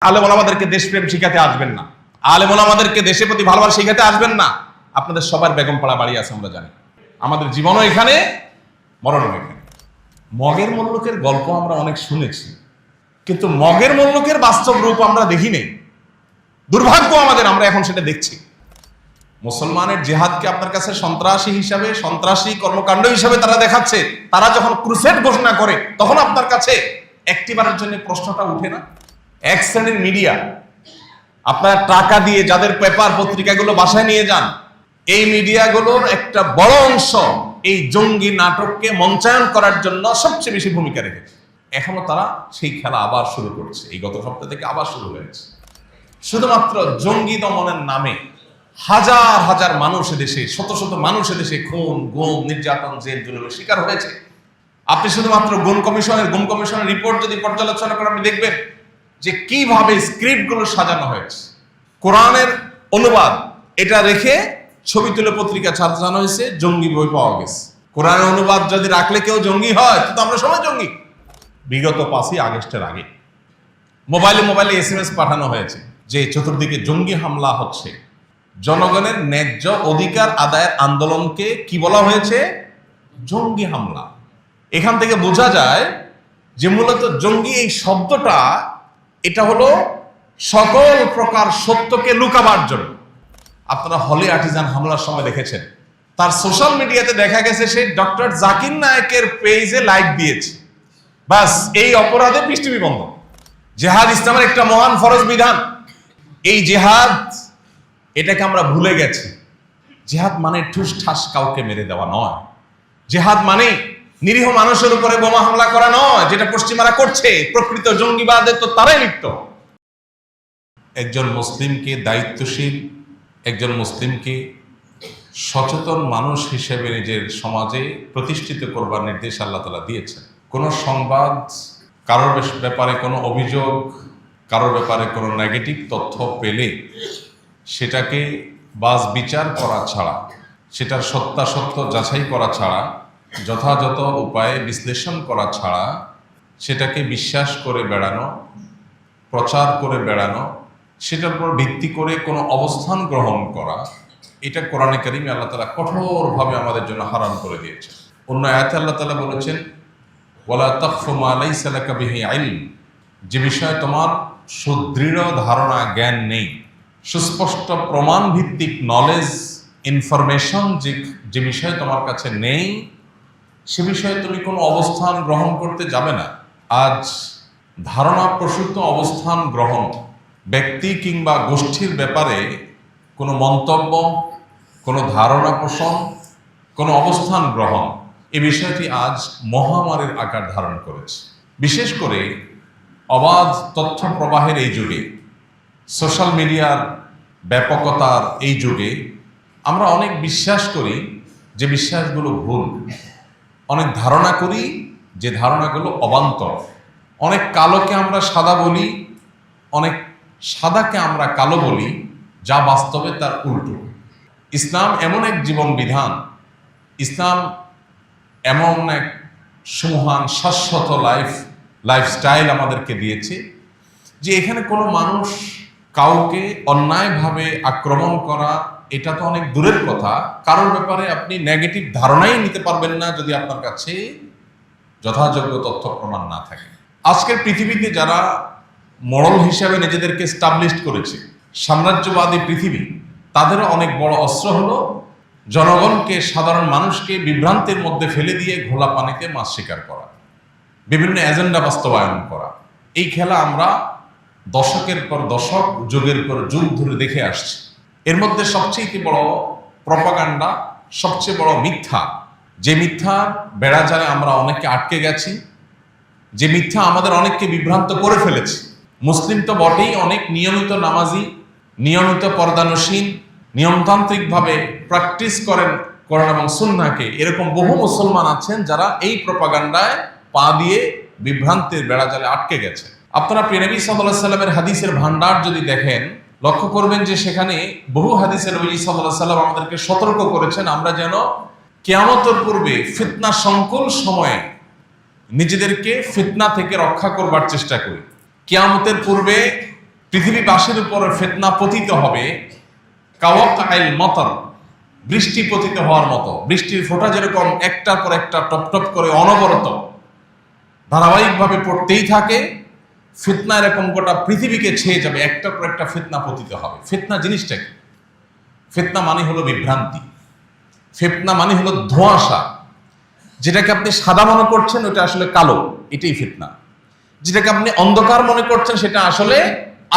আলেম ওলামাদেরকে দেশপ্রেম শিখাতে আসবেন না, আলেম ওলামাদেরকে দেশের প্রতি ভালোবাসা শিখাতে আসবেন না। আপনাদের সবার বেগমপাড়া বাড়ি আছে, আমরা জানি। আমাদের জীবনও এখানে, মরণও এখানে। মগের মুল্লুকের গল্প আমরা অনেক শুনেছি, কিন্তু মগের মুল্লুকের বাস্তব রূপ আমরা দেখি নেই। দুর্ভাগ্য আমাদের, আমরা এখন সেটা দেখছি। মুসলমানের জিহাদকে আপনার কাছে সন্ত্রাসী হিসাবে, সন্ত্রাসী কর্মকাণ্ড হিসাবে তারা দেখাচ্ছে। তারা যখন ক্রুসেড ঘোষণা করে তখন আপনার কাছে একটিবারের জন্য প্রশ্নটা উঠে না? এক শ্রেণীর মিডিয়া, আপনারা টাকা দিয়ে যাদের পেপার পত্রিকাগুলো বাসায় নিয়ে যান, এই মিডিয়াগুলোর একটা বড় অংশ এই জঙ্গি নাটককে মঞ্চায়ন করার জন্য সবচেয়ে বেশি ভূমিকা রেখেছে। এখনো তারা সেই খেলা আবার শুরু করছে, এই গত সপ্তাহ থেকে আবার শুরু হয়েছে। শুধুমাত্র জঙ্গি দমনের নামে হাজার হাজার মানুষ দেশে, শত শত মানুষ দেশে খুন, গুম, নির্যাতন, জেল জুলুমের শিকার হয়েছে। আপনি শুধুমাত্র গুম কমিশনের রিপোর্ট যদি পর্যালোচনা করেন, আপনি দেখবেন যে কিভাবে স্ক্রিপ্টগুলো সাজানো হয়েছে। কোরআনের অনুবাদ এটা রেখে ছবি তুলে পত্রিকা সাজানো হয়েছে, জঙ্গি বই পাওয়া গেছে। কোরআনের অনুবাদ যদি রাখলে কেউ জঙ্গি হয়, তো আমরা সবাই জঙ্গি। বিগত 5ই আগস্টের আগে মোবাইলে SMS পাঠানো হয়েছে যে চতুর্দিকে জঙ্গি হামলা হচ্ছে। জনগণের ন্যায্য অধিকার আদায়ের আন্দোলনকে কি বলা হয়েছে? জঙ্গি হামলা। এখান থেকে বোঝা যায় যে মূলত জঙ্গি এই শব্দটা, এটা হলো সকল প্রকার সত্যকে লুকাবার জন্য। আপনারা হলে আর্টিজান হামলার সময় দেখেছেন, তার সোশ্যাল মিডিয়াতে দেখা গেছে সে ডক্টর জাকির নায়েকের পেজে লাইক দিয়েছে, বাস এই অপরাধে পৃষ্ঠবি বন্ধ। জেহাদ ইসলামের একটা মহান ফরজ বিধান। এই জেহাদ, এটাকে আমরা ভুলে গেছি। জেহাদ মানে ঠুস ঠাস কাউকে মেরে দেওয়া নয়। জেহাদ মানে নিরীহ মানুষের উপরে বোমা হামলা করা নয়, যেটা পশ্চিমারা করছে। প্রকৃত জঙ্গিবাদে তো তারাই লিপ্ত। একজন মুসলিমকে দায়িত্বশীল, একজন মুসলিমকে সচেতন মানুষ হিসেবে নিজের সমাজে প্রতিষ্ঠিত করবার নির্দেশ আল্লাহ তাআলা দিয়েছেন। কোনো সংবাদ, কারোর ব্যাপারে কোনো অভিযোগ, কারোর ব্যাপারে কোনো নেগেটিভ তথ্য পেলে সেটাকে বাজ বিচার করা ছাড়া, সেটার সত্যাসত্য যাচাই করা ছাড়া, যথাযথ উপায়ে বিশ্লেষণ করা ছাড়া সেটাকে বিশ্বাস করে বেড়ানো, প্রচার করে বেড়ানো, সেটার উপর ভিত্তি করে কোনো অবস্থান গ্রহণ করা, এটা কোরআনে কারিমে আল্লাহ তাআলা কঠোরভাবে আমাদের জন্য হারাম করে দিয়েছে। অন্য আয়াতে আল্লাহ তাআলা বলেছেন, ওয়ালা তাকফু মা লাইসা লাকা বিহি ইলম, যে বিষয়ে তোমার সুদৃঢ় ধারণা, জ্ঞান নেই, সুস্পষ্ট প্রমাণ ভিত্তিক নলেজ, ইনফরমেশন যে বিষয়ে তোমার কাছে নেই, সে বিষয়ে তুমি কোনো অবস্থান গ্রহণ করতে যাবে না। আজ ধারণা প্রসূত অবস্থান গ্রহণ, ব্যক্তি কিংবা গোষ্ঠীর ব্যাপারে কোনো মন্তব্য, কোনো ধারণা পোষণ, কোনো অবস্থান গ্রহণ, এই বিষয়টি আজ মহামারীর আকার ধারণ করেছে। বিশেষ করে অবাধ তথ্য প্রবাহের এই যুগে, সোশ্যাল মিডিয়ার ব্যাপকতার এই যুগে আমরা অনেক বিশ্বাস করি যে বিশ্বাসগুলো ভুল, অনেক ধারণা করি যে ধারণাগুলো অবান্তর, অনেক কালোকে আমরা সাদা বলি, অনেক সাদাকে আমরা কালো বলি, যা বাস্তবে তার উল্টো। ইসলাম এমন এক জীবন বিধান, ইসলাম এমন এক সুমহান শাশ্বত লাইফস্টাইল আমাদেরকে দিয়েছে যে এখানে কোনো মানুষ কাউকে অন্যায়ভাবে আক্রমণ করা, এটা তো অনেক দূরের কথা। কারোর ব্যাপারে আপনি নেগেটিভ ধারণাই নিতে পারবেন না যদি আপনার কাছে যথাযোগ্য তথ্য প্রমাণ না থাকে। আজকের পৃথিবীতে যারা মডেল হিসাবে নিজেদেরকে এস্টাবলিশড করেছে, সাম্রাজ্যবাদী পৃথিবী, তাদেরও অনেক বড় অস্ত্র হলো জনগণকে, সাধারণ মানুষকে বিভ্রান্তির মধ্যে ফেলে দিয়ে ঘোলা পানিতে মাছ শিকার করা, বিভিন্ন এজেন্ডা বাস্তবায়ন করা। এই খেলা আমরা দশকের পর দশক, যুগের পর যুগ ধরে দেখে আসছি। এর মধ্যে সবচেয়ে বড় প্রপাগান্ডা, সবচেয়ে বড় মিথ্যা, যে মিথ্যা বেড়াজালে আমরা অনেককে আটকে গেছি, যে মিথ্যা আমাদের অনেককে বিভ্রান্ত করে ফেলেছে। মুসলিম তো বটেই, অনেক নিয়মিত নামাজি, নিয়মিত পর্দানসীন, নিয়মতান্ত্রিকভাবে প্র্যাকটিস করেন কোরআন এবং সুন্নাহকে, এরকম বহু মুসলমান আছেন যারা এই প্রপাগান্ডায় পা দিয়ে বিভ্রান্তির বেড়াজালে আটকে গেছে। আপনারা প্রিয় নবী সাল্লাল্লাহু আলাইহি সাল্লামের হাদিসের ভান্ডার যদি দেখেন, লক্ষ্য করবেন যে সেখানে বহু হাদিসে নবী সাল্লাল্লাহু আলাইহি সাল্লাম আমাদেরকে সতর্ক করেছেন আমরা যেন কিয়ামতের পূর্বে ফিতনা সংকুল সময়ে নিজেদেরকে ফিতনা থেকে রক্ষা করবার চেষ্টা করি। কিয়ামতের পূর্বে পৃথিবীবাসীর উপর ফিতনা পতিত হবে কাওয়াকাইল মতর, বৃষ্টি পতিত হওয়ার মতো। বৃষ্টির ফোঁটা যেরকম একটার পর একটা টপ টপ করে অনবরত ধারাবাহিকভাবে পড়তেই থাকে, ফিতনা এরকম গোটা পৃথিবীকে ছেয়ে যাবে, একটার পর একটা ফিতনা পতিত হবে। ফিতনা জিনিসটা কি? ফিতনা মানে হলো বিভ্রান্তি, ফিতনা মানে হলো ধোঁয়াশা। যেটাকে আপনি সাদা মনে করছেন ওটা আসলে কালো, এটাই ফিতনা। যেটাকে আপনি অন্ধকার মনে করছেন সেটা আসলে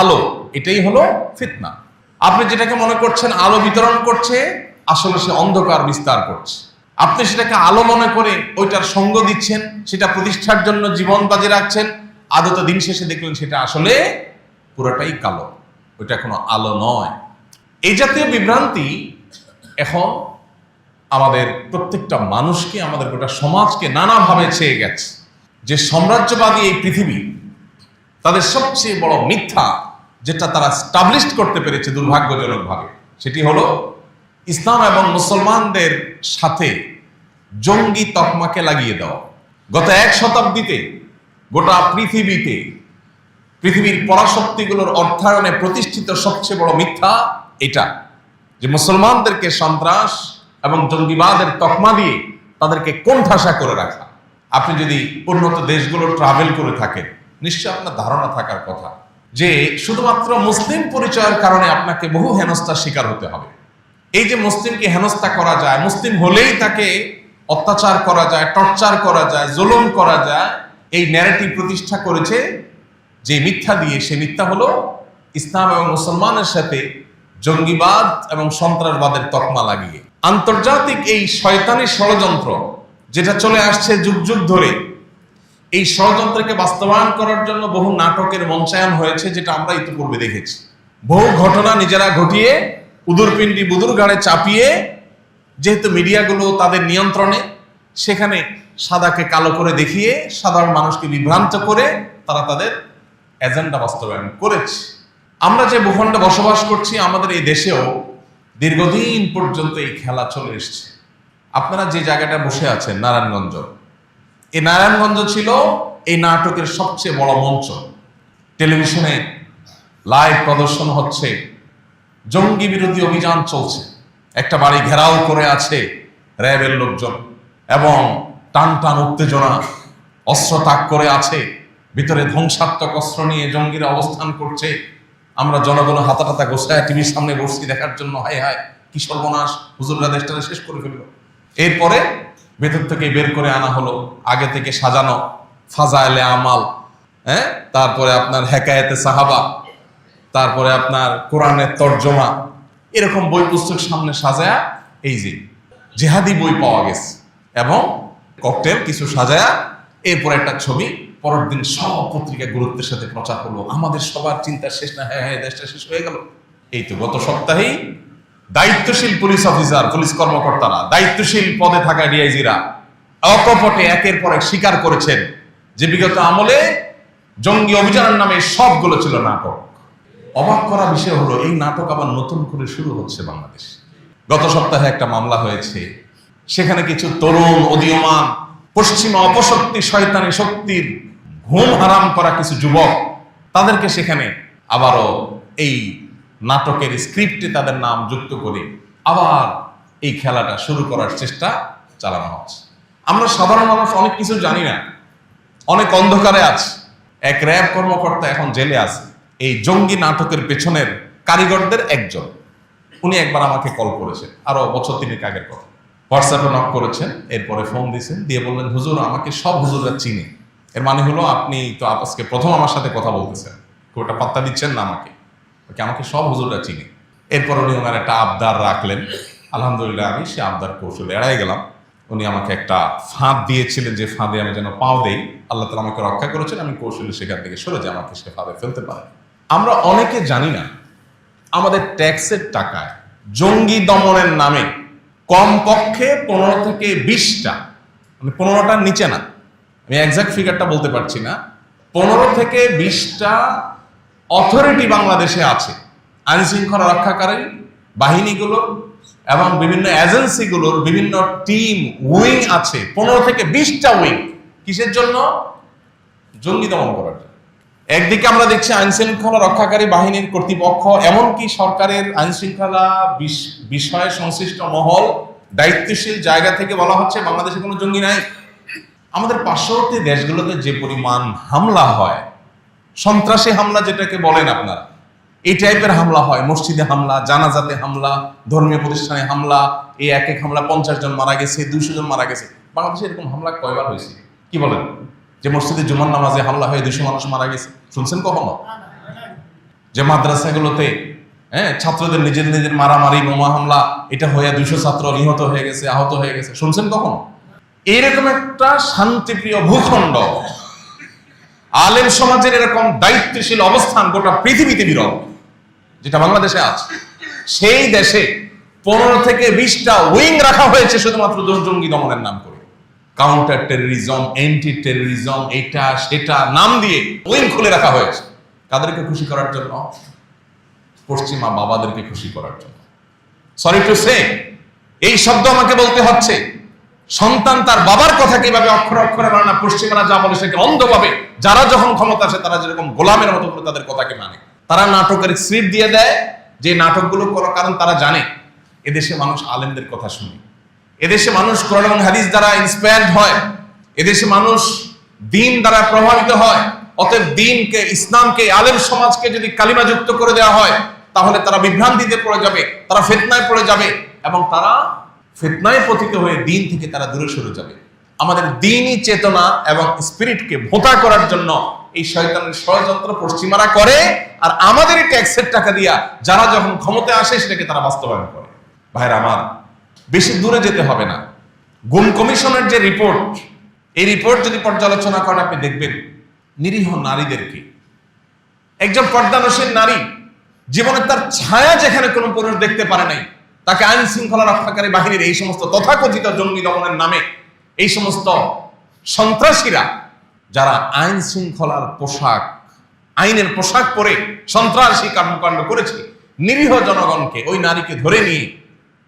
আলো, এটাই হলো ফিতনা। আপনি যেটাকে মনে করছেন আলো বিতরণ করছে, আসলে সে অন্ধকার বিস্তার করছে। আপনি সেটাকে আলো মনে করে ওইটার সঙ্গ দিচ্ছেন, সেটা প্রতিষ্ঠার জন্য জীবন বাজি রাখছেন, আদত দিন শেষে দেখলেন সেটা আসলে পুরোটাই কালো, ওইটা কোনো আলো নয়। এই জাতীয় বিভ্রান্তি এখন আমাদের প্রত্যেকটা মানুষকে, আমাদের গোটা সমাজকে নানাভাবে ছেয়ে গেছে। যে সাম্রাজ্যবাদী এই পৃথিবী, তাদের সবচেয়ে বড় মিথ্যা যেটা তারা স্টাবলিশ করতে পেরেছে দুর্ভাগ্যজনকভাবে, সেটি হলো ইসলাম এবং মুসলমানদের সাথে জঙ্গি তকমাকে লাগিয়ে দেওয়া। গত এক শতাব্দীতে গোটা পৃথিবীতে পৃথিবীর পরাশক্তিগুলোর অর্থায়নে প্রতিষ্ঠিত সবচেয়ে বড় মিথ্যা এটা, যে মুসলমানদেরকে সন্ত্রাস এবং জঙ্গিবাদের তকমা দিয়ে তাদেরকে কোণঠাসা করে রাখা। আপনি যদি উন্নত দেশগুলো ট্রাভেল করে থাকেন, নিশ্চয় আপনার ধারণা থাকার কথা যে শুধুমাত্র মুসলিম পরিচয়ের কারণে আপনাকে বহু হেনস্থার শিকার হতে হবে। এই যে মুসলিমকে হেনস্থা করা যায়, মুসলিম হলেই তাকে অত্যাচার করা যায়, টর্চার করা যায়, জুলুম করা যায়, এই ন্যারেটিভ প্রতিষ্ঠা করেছে যে মিথ্যা দিয়ে, সে মিথ্যা হলো ইসলাম এবং মুসলমানের সাথে জঙ্গিবাদ এবং সন্ত্রাসবাদের তকমা লাগিয়ে। আন্তর্জাতিক এই শয়তানি ষড়যন্ত্র যেটা চলে আসছে যুগ যুগ ধরে, এই ষড়যন্ত্রকে বাস্তবায়ন করার জন্য বহু নাটকের মঞ্চায়ন হয়েছে, যেটা আমরা ইতিপূর্বে দেখেছি। বহু ঘটনা নিজেরা ঘটিয়ে উদুরপিণ্ডি বুদুর ঘাড়ে চাপিয়ে, যেহেতু মিডিয়াগুলো তাদের নিয়ন্ত্রণে, সেখানে সাদাকে কালো করে দেখিয়ে সাধারণ মানুষকে বিভ্রান্ত করে তারা তাদের এজেন্ডা বাস্তবায়ন করেছে। আমরা যে ভূখণ্ডে বসবাস করছি, আমাদের এই দেশেও দীর্ঘদিন পর্যন্ত এই খেলা চলে এসছে। আপনারা যে জায়গাটা বসে আছেন নারায়ণগঞ্জ, এই নারায়ণগঞ্জ ছিল এই নাটকের সবচেয়ে বড় মঞ্চ। টেলিভিশনে লাইভ প্রদর্শন হচ্ছে, জঙ্গি বিরোধী অভিযান চলছে, একটা বাড়ি ঘেরাও করে আছে র্যাবের লোকজন এবং টান টান উত্তেজনা, অস্ত্র তাক করে আছে, ভিতরে ধ্বংসাত্মক অস্ত্র নিয়ে জঙ্গিরা অবস্থান করছে। আমরা জনগণ হাতাটাতা গোছায় টিভির সামনে বসছি দেখার জন্য, হায় হায় কি সর্বনাশ, হুজুররা দেশটাকে শেষ করে ফেললো। এরপরে ভেতর থেকে বের করে আনা হলো আগে থেকে সাজানো ফাজাইলে আমাল, তারপরে আপনার হেকায়েতে সাহাবা, তারপরে আপনার কোরআনের তর্জমা, এরকম বই পুস্তক সামনে সাজায়া, এই যে জেহাদি বই পাওয়া গেছে এবং ককটেল কিছু সাজায়া, এরপর একটা ছবি, পরের দিন সব পত্রিকা গুরুত্বের সাথে প্রচার করলো। আমাদের সবার চিন্তা শেষ না, হ্যাঁ হ্যাঁ দেশটা শেষ হয়ে গেল। এই তো গত সপ্তাহেই দায়িত্বশীল পুলিশ অফিসার, পুলিশ কর্মকর্তারা, দায়িত্বশীল পদে থাকা ডিআইজিরা অকপটে একের পর এক স্বীকার করেছেন যে বিগত আমলে জঙ্গি অভিযানের নামে সবগুলো ছিল নাটক। অবাক করা বিষয় হলো এই নাটক আবার নতুন করে শুরু হচ্ছে বাংলাদেশ। গত সপ্তাহে একটা মামলা হয়েছে, সেখানে কিছু তরুণ উদীয়মান পশ্চিমা অপশক্তি শয়তানি শক্তির ঘুম হারাম করা কিছু যুবক, তাদেরকে সেখানে আবারও এই নাটকের স্ক্রিপ্টে তাদের নাম যুক্ত করে আবার এই খেলাটা শুরু করার চেষ্টা চালানো হচ্ছে। আমরা সাধারণ মানুষ অনেক কিছু জানি না, অনেক অন্ধকারে আছে। এক র্যাব কর্মকর্তা এখন জেলে আছে, এই জঙ্গি নাটকের পেছনের কারিগরদের একজন। উনি একবার আমাকে কল করেছেন, আরো বছর 3 আগের কথা। হোয়াটসঅ্যাপে নক করেছেন, এরপরে ফোন দিয়েছেন, দিয়ে বললেন হুজুর আমাকে সব হুজুররা চিনে। এর মানে হলো আপনি তো আজকে প্রথম আমার সাথে কথা বলতেছেন, ওটা পাত্তা দিচ্ছেন না আমাকে, আমাকে সব হুজুররা চিনে। এরপর উনি ওনার একটা আবদার রাখলেন, আলহামদুলিল্লাহ আমি সে আবদার কৌশলে এড়াই গেলাম। উনি আমাকে একটা ফাঁদ দিয়েছিলেন, যে ফাঁদে আমি যেন পাও দেই, আল্লাহ তাআলা আমাকে রক্ষা করেছেন, আমি কৌশলে সেখান থেকে সরে যাই, আমাকে সে ফাঁদে ফেলতে পারে। আমরা অনেকে জানি না আমাদের ট্যাক্সের টাকায় জঙ্গি দমনের নামে কমপক্ষে 15 থেকে 20টা, মানে 15টার নিচে না, আমি এক্সাক্ট ফিগারটা বলতে পারছি না, 15 থেকে 20টা অথরিটি বাংলাদেশে আছে। আইন শৃঙ্খলা রক্ষাকারী বাহিনীগুলোর এবং বিভিন্ন এজেন্সিগুলোর বিভিন্ন টিম উইং আছে, 15 থেকে 20টা উইং। কিসের জন্য? জঙ্গি দমন করার জন্য। একদিকে আমরা দেখছি আইন শৃঙ্খলা রক্ষাকারী বাহিনীর কর্তৃপক্ষ, এমনকি সরকারের আইন শৃঙ্খলা বিষয়ে সংশ্লিষ্ট মহল, দায়িত্বশীল জায়গা থেকে বলা হচ্ছে বাংলাদেশে কোনো জঙ্গি নাই। আমাদের পার্শ্ববর্তী দেশগুলোতে যে পরিমাণ হামলা হয়, সন্ত্রাসী হামলা যেটাকে বলেন আপনারা, এই টাইপের হামলা হয়, মসজিদে হামলা, জানাজাতে হামলা, ধর্মীয় প্রতিষ্ঠানে হামলা, এই এক এক হামলা 50 জন মারা গেছে, 200 জন মারা গেছে। বাংলাদেশে এরকম হামলা কয়বার হয়েছে কি বলেন? যে মসজিদে জুমার নামাজে হামলা হয়ে 200 মানুষ মারা গেছে, শুনছেন কখনো? যে মাদ্রাসাগুলোতে ছাত্রদের নিজেদের মারামারি, বোমা হামলা, এটা হয়ে 200 ছাত্র নিহত হয়ে গেছে, আহত হয়ে গেছে, শুনছেন কখনো? এইরকম একটা শান্তিপ্রিয় ভূখণ্ড, আলেম সমাজের এরকম দায়িত্বশীল অবস্থান গোটা পৃথিবীতে বিরল, যেটা বাংলাদেশে আছে। সেই দেশে 15 থেকে 20টা উইং রাখা হয়েছে শুধুমাত্র জঙ্গি দমনের নাম করে। কাউন্টার টেররিজম, এন্টি টেররিজম, এটা সেটা নাম দিয়ে উইং খুলে রাখা হয়েছে। কাদেরকে খুশি করার জন্য? পশ্চিমা বাবাদেরকে খুশি করার জন্য। সরি টু সে, এই শব্দ আমাকে বলতে হচ্ছে। সন্তান তার বাবার কথা কিভাবে অক্ষরে অক্ষরে মানে না, পশ্চিমারা যা বলে সেকে অন্ধভাবে, যারা যখন ক্ষমতা আসে তারা যেরকম গোলামের মতো করে তাদের কথাকে মানে। তারা নাটকের স্ক্রিপ্ট দিয়ে দেয়, যে নাটকগুলো করার কারণ তারা জানে এদেশে মানুষ আলেমদের কথা শুনে, এদেশে মানুষ কোরআন এবং হাদিস দ্বারা ইন্সপায়ার্ড হয়, এদেশে মানুষ দ্বীন দ্বারা প্রভাবিত হয়। অতএব দ্বীনকে, ইসলামকে, আলেম সমাজকে যদি কালিমাযুক্ত করে দেওয়া হয় তাহলে তারা বিভ্রান্তিতে পড়ে যাবে, তারা ফিতনায় পড়ে যাবে, এবং তারা ফিতনায় পতিত হয়ে দ্বীন থেকে তারা দূরে সরে যাবে। আমাদের দ্বীনি চেতনা এবং স্পিরিটকে ভোঁতা করার জন্য এই শয়তানের ষড়যন্ত্র পশ্চিমারা করে, আর আমাদের ট্যাক্সের টাকা দিয়া যারা যখন ক্ষমতায় আসে সেটাকে তারা বাস্তবায়ন করে। ভাইরা আমার, বেশি দূরে যেতে হবে না। গুম কমিশনের যে রিপোর্ট, এই রিপোর্ট যদি পর্যালোচনা করেন আপনি দেখবেন নিরীহ নারীদেরকে, একজন পর্দানশীল নারী জীবনে তার ছায়া যেখানে কোনো পুরুষ দেখতে পারে নাই, তাকে আইন শৃঙ্খলা রক্ষাকারী বাহিনীর এই সমস্ত তথাকথিত জঙ্গি দমনের নামে এই সমস্ত সন্ত্রাসীরা, যারা আইন শৃঙ্খলার পোশাক, আইনের পোশাক পরে সন্ত্রাসী কর্মকাণ্ড করেছে, নিরীহ জনগণকে, ওই নারীকে ধরে নিয়ে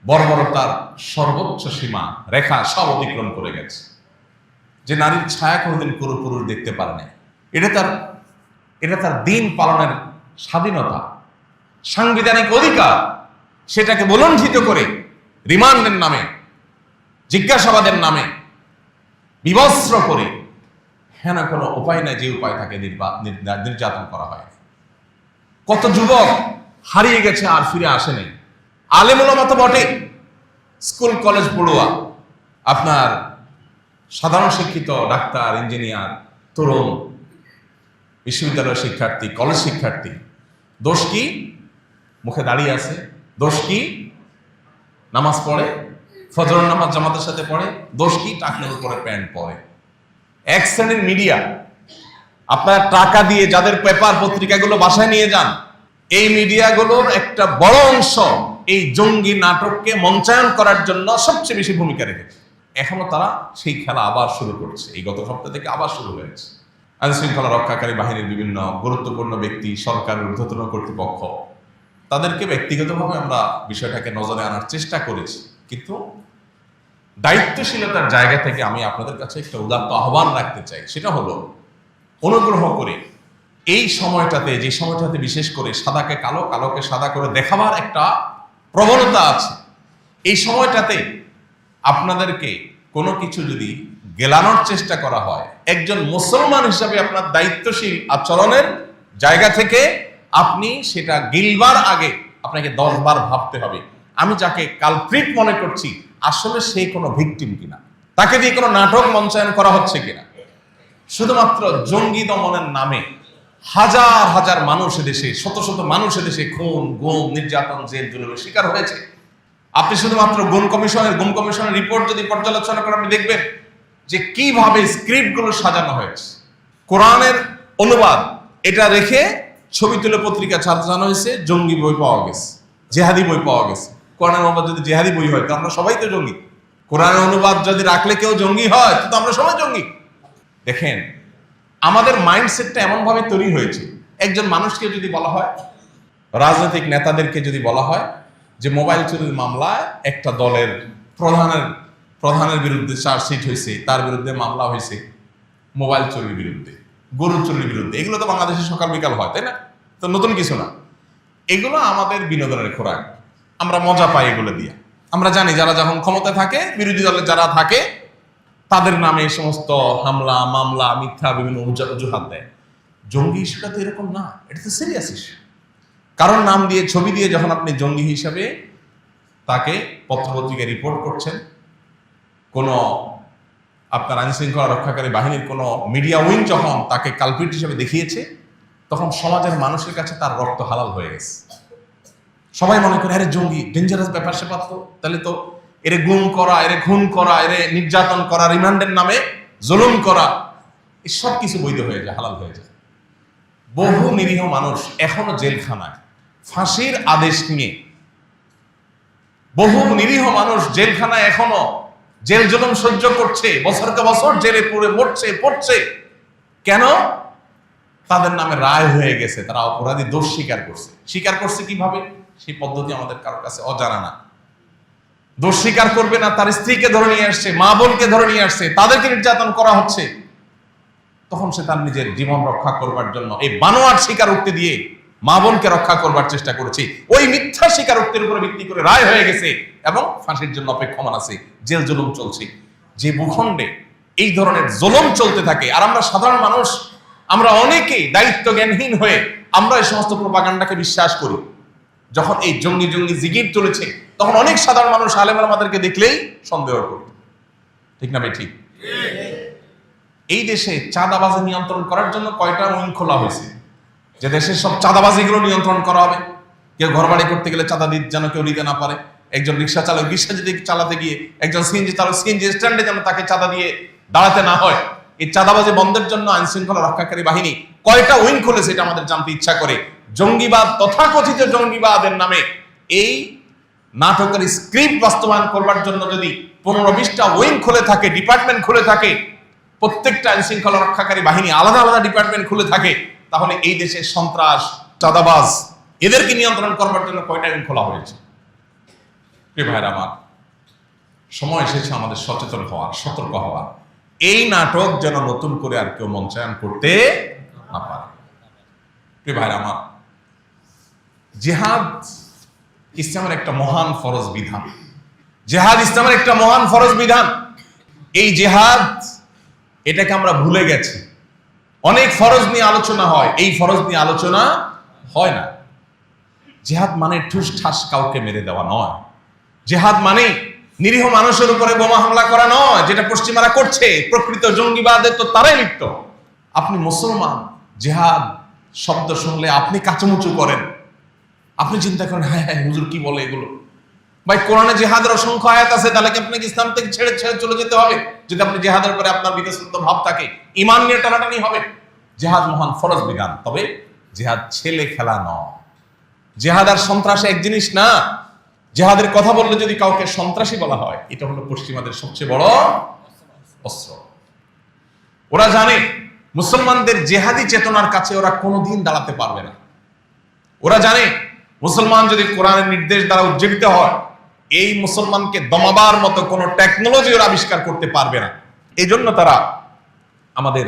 বর্বরতার সর্বোচ্চ সীমা রেখা সব অতিক্রম করে গেছে। যে নারীর ছায়া কোনোদিন কোনো পুরুষ দেখতে পারে না, এটা তার দিন পালনের স্বাধীনতা, সাংবিধানিক অধিকার, সেটাকে বলণ্ঠিত করে রিমান্ডের নামে, জিজ্ঞাসাবাদের নামে বিবস্ত্র করে, হ্যাঁ না কোনো উপায় নাই যে উপায় তাকে নির্যাতন করা হয়। কত যুবক হারিয়ে গেছে আর ফিরে আসেনি। আলেম ওলামা তো বটে, স্কুল কলেজ পড়ুয়া, আপনার সাধারণ শিক্ষিত ডাক্তার, ইঞ্জিনিয়ার, তরুণ, বিশ্ববিদ্যালয়ের শিক্ষার্থী, কলেজ শিক্ষার্থী, দোষ কি? মুখে দাঁড়িয়ে আছে। দোষ কি? নামাজ পড়ে, ফজরের নামাজ জামাতের সাথে পড়ে। দোষ কি? টাকনোর উপরে প্যান্ট পরে। এক শ্রেণীর মিডিয়া, আপনার টাকা দিয়ে যাদের পেপার পত্রিকাগুলো বাসায় নিয়ে যান, এই মিডিয়াগুলোর একটা বড় অংশ এই জঙ্গি নাটককে মঞ্চায়ন করার জন্য সবচেয়ে বেশি ভূমিকা রেখেছে। এখনো তারা সেই খেলা আবার শুরু করছে, এই গত সপ্তাহ থেকে আবার শুরু হয়েছে। আইন শৃঙ্খলা রক্ষাকারী বাহিনীর বিভিন্ন গুরুত্বপূর্ণ ব্যক্তি, সরকারের ঊর্ধ্বতন কর্তৃপক্ষ, তাদেরকে ব্যক্তিগতভাবে আমরা বিষয়টাকে নজরে আনার চেষ্টা করেছি, কিন্তু দায়িত্বশীলতার জায়গা থেকে আমি আপনাদের কাছে একটা উদাত্ত আহ্বান রাখতে চাই। সেটা হলো, অনুগ্রহ করে এই সময়টাতে, যে সময়টাতে বিশেষ করে সাদাকে কালো, কালোকে সাদা করে দেখাবার একটা প্রবণতা আছে, এই সময়টাতে আপনাদেরকে কোনো কিছু যদি গেলানোর চেষ্টা করা হয়, একজন মুসলমান হিসাবে আপনার দায়িত্বশীল আচরণের জায়গা থেকে আপনি সেটা গিলবার আগে আপনাকে 10 বার ভাবতে হবে, আমি যাকে কালপ্রিট মনে করছি আসলে সে কোনো ভিকটিম কিনা, তাকে দিয়ে কোনো নাটক মঞ্চায়ন করা হচ্ছে কিনা। শুধুমাত্র জঙ্গি দমনের নামে হাজার হাজার মানুষ দেশে, শত শত মানুষ দেশে খুন, গুম, নির্যাতন, জেল জুলুমের শিকার হয়েছে। আপনি শুধুমাত্র গুম কমিশনের রিপোর্ট যদি পর্যালোচনা করেন, আপনি দেখবেন যে কিভাবে স্ক্রিপ্টগুলো সাজানো হয়েছে। কোরআনের অনুবাদ এটা রেখে ছবি তুলে পত্রিকা সাজানো হয়েছে, জঙ্গি বই পাওয়া গেছে, জেহাদি বই পাওয়া গেছে। কোরআনের অনুবাদ যদি জেহাদি বই হয় তো আমরা সবাই তো জঙ্গি। কোরআনের অনুবাদ যদি রাখলে কেউ জঙ্গি হয় তো আমরা সবাই জঙ্গি। দেখেন, আমাদের মাইন্ডসেটটা এমন ভাবে তৈরি হয়েছে, একজন মানুষকে যদি বলা হয়, রাজনৈতিক নেতাদেরকে যদি বলা হয় যে মোবাইল চুরির মামলায় একটা দলের প্রধানের বিরুদ্ধে চার্জশিট হয়েছে, তার বিরুদ্ধে মামলা হয়েছে মোবাইল চুরির বিরুদ্ধে, গরু চুরির বিরুদ্ধে। এগুলো তো বাংলাদেশে সকাল বিকাল হয়, তাই না? তো নতুন কিছু না। এগুলো আমাদের বিনোদনের খোরাক, আমরা মজা পাই এগুলো দিয়ে। আমরা জানি যারা যখন ক্ষমতায় থাকে, বিরোধী দলে যারা থাকে, তাদের নামে এই সমস্ত হামলা মামলা মিথ্যা বিভিন্ন অজুহাত দেয়। জঙ্গি ইস্যুটা তো এরকম না, এটা তো সিরিয়াস ইস্যু। কারণ নাম দিয়ে ছবি দিয়ে যখন আপনি জঙ্গি হিসাবে তাকে পত্রপত্রিকায় রিপোর্ট করছেন, কোনো আপনার আইন শৃঙ্খলা রক্ষাকারী বাহিনীর কোনো মিডিয়া উইং যখন তাকে কালপিট হিসেবে দেখিয়েছে, তখন সমাজের মানুষের কাছে তার রক্ত হালাল হয়ে গেছে। সবাই মনে করে আরে জঙ্গি ডেঞ্জারাস ব্যাপার স্যাপার, তো তাহলে তো এরে গুম করা, এরে খুন করা, এরে নির্যাতন করা, রিমান্ডের নামে জুলুম করা, এই সব কিছু বৈধ হয়ে যায়, হালাল হয়ে যায়। বহু নিরীহ মানুষ এখনো জেলখানায় ফাঁসির আদেশ নিয়ে, বহু নিরীহ মানুষ জেলখানায় এখনো জেল জুলুম সহ্য করছে, বছরকে বছর জেলে পুরে মরছে পড়ছে। কেন? তাদের নামে রায় হয়ে গেছে, তারা অপরাধী, দোষ স্বীকার করছে। স্বীকার করছে কিভাবে? সেই পদ্ধতি আমাদের কারোর কাছে অজানা না। দোষ স্বীকার করবে না, তার স্ত্রীকে ধরে নিয়ে আসছে, মা বোনকে ধরে নিয়ে আসছে, তাদেরকে নির্যাতন করা হচ্ছে। তখন সে তার নিজের জীবন রক্ষা করবার জন্য এই বানোয়াট স্বীকারোক্তি দিয়ে মা বোনকে রক্ষা করবার চেষ্টা করেছে। ওই মিথ্যা স্বীকারোক্তির উপরে ভিত্তি করে রায় হয়ে গেছে এবং ফাঁসির জন্য অপেক্ষমান আছে, জেল জুলুম চলছে। যে ভূখণ্ডে এই ধরনের জুলুম চলতে থাকে, আর আমরা সাধারণ মানুষ, আমরা অনেকেই দায়িত্ব জ্ঞানহীন হয়ে আমরা এই সমস্ত প্রোপাগান্ডাকে বিশ্বাস করি। যখন এই জঙ্গি জঙ্গি জিগির তুলেছে, তখন অনেক সাধারণ মানুষ আলেম ওলামাদেরকে দেখলেই সন্দেহ করত। ঠিক না ভাই? ঠিক। এই দেশে চাঁদাবাজি নিয়ন্ত্রণ করার জন্য কয়টা উইং খোলা হয়েছে, যে দেশের সব চাঁদাবাজিগুলো নিয়ন্ত্রণ করা হবে। কেউ ঘর বাড়ি করতে গেলে চাঁদা দিতে যেন কেউ নিতে না পারে, একজন রিক্সা চালক রিক্সা যদি চালাতে গিয়ে, একজন সিএনজি চালক সিএনজি স্ট্যান্ডে যেন তাকে চাঁদা দিয়ে দাঁড়াতে না হয়। এই চাঁদাবাজি বন্ধের জন্য আইন শৃঙ্খলা রক্ষাকারী বাহিনী কয়টা উইং খুলেছে, এটা আমাদের জানতে ইচ্ছা করে। জঙ্গিবাদ, তথাকথিত জঙ্গিবাদের নামে এই নাটকের স্ক্রিপ্ট বাস্তবায়ন করবার জন্য যদি 15-20টা উইং খুলে থাকে, ডিপার্টমেন্ট খুলে থাকে, প্রত্যেকটা আইন শৃঙ্খলা রক্ষাকারী বাহিনী আলাদা আলাদা ডিপার্টমেন্ট খুলে থাকে, তাহলে এই দেশের সন্ত্রাস, চাঁদাবাজ, এদেরকে নিয়ন্ত্রণ করবার জন্য কয়টা উইং খোলা হয়েছে? প্রিয় ভাইরা আমার, সময় এসেছে আমাদের সচেতন হওয়ার, সতর্ক হওয়ার। এই নাটক যেন নতুন করে আর কেউ মঞ্চায়ন করতে না পারে। প্রিয় ভাইরা আমার, জিহাদ ইসলামের একটা মহান ফরজ বিধান। জিহাদ ইসলামের একটা মহান ফরজ বিধান। এই জিহাদ, এটাকে আমরা ভুলে গেছি। অনেক ফরজ নিয়ে আলোচনা হয়, এই ফরজ নিয়ে আলোচনা হয় না। জিহাদ মানে ঠুস ঠাস কাউকে মেরে দেওয়া নয়। জিহাদ মানে নিরীহ মানুষের উপরে বোমা হামলা করা নয়, যেটা পশ্চিমারা করছে। প্রকৃত জঙ্গিবাদে তো তারাই লিপ্ত। আপনি মুসলমান, জিহাদ শব্দ শুনলে আপনি কাচুমুচু করেন, আপনি চিন্তা করেন হ্যাঁ হ্যাঁ হুজুর কি বলে এগুলো। ভাই, কোরআনে জিহাদের অসংখ্য আয়াত আছে, তাহলে কি আপনাকে ইসলাম থেকে ছেড়ে ছেড়ে চলে যেতে হবে? যদি আপনি জিহাদের পরে আপনার বিতশ্রদ্ধ ভাব থাকে, ঈমান নিয়ে টানাটানি হবে। জিহাদ মহান ফরজ বিধান, তবে জিহাদ ছেলে খেলা নয়। জিহাদ আর সন্ত্রাস এক জিনিস না। জিহাদের কথা বললে যদি কাউকে সন্ত্রাসী বলা হয়, এটা হলো পশ্চিমাদের সবচেয়ে বড় অস্ত্র। ওরা জানে মুসলমানদের জিহাদি চেতনার কাছে ওরা কোনোদিন দাঁড়াতে পারবে না। ওরা জানে মুসলমান যদি কোরআনের নির্দেশ দ্বারা উজ্জীবিত হয়, এই মুসলমানকে দমাবার মতো কোনো টেকনোলজি ওরা আবিষ্কার করতে পারবে না। এই জন্য তারা আমাদের